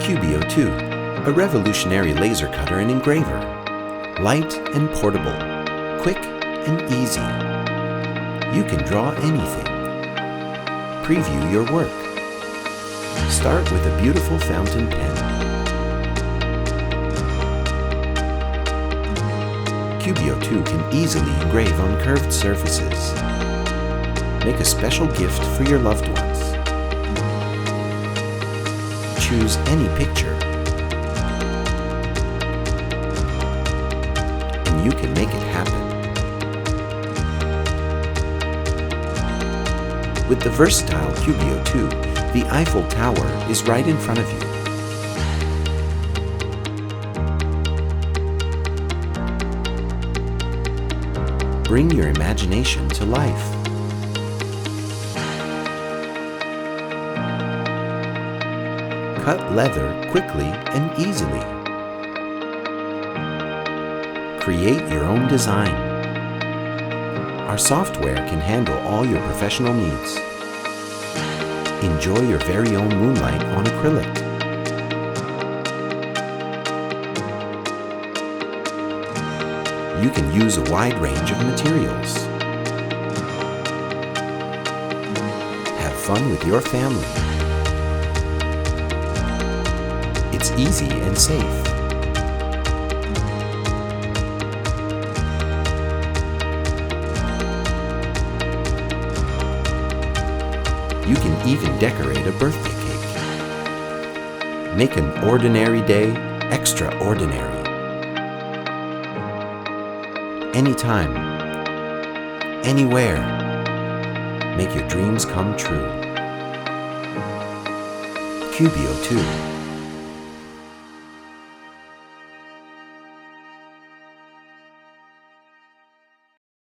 Cubiio 2, a revolutionary laser cutter and engraver. Light and portable, quick and easy. You can draw anything. Preview your work. Start with a beautiful fountain pen. Cubiio 2 can easily engrave on curved surfaces. Make a special gift for your loved ones. Choose any picture, and you can make it happen. With the versatile Cubiio 2, the Eiffel Tower is right in front of you. Bring your imagination to life. Cut leather quickly and easily. Create your own design. Our software can handle all your professional needs. Enjoy your very own moonlight on acrylic. You can use a wide range of materials. Have fun with your family. It's easy and safe. You can even decorate a birthday cake. Make an ordinary day extraordinary. Anytime, anywhere, make your dreams come true. Cubiio 2.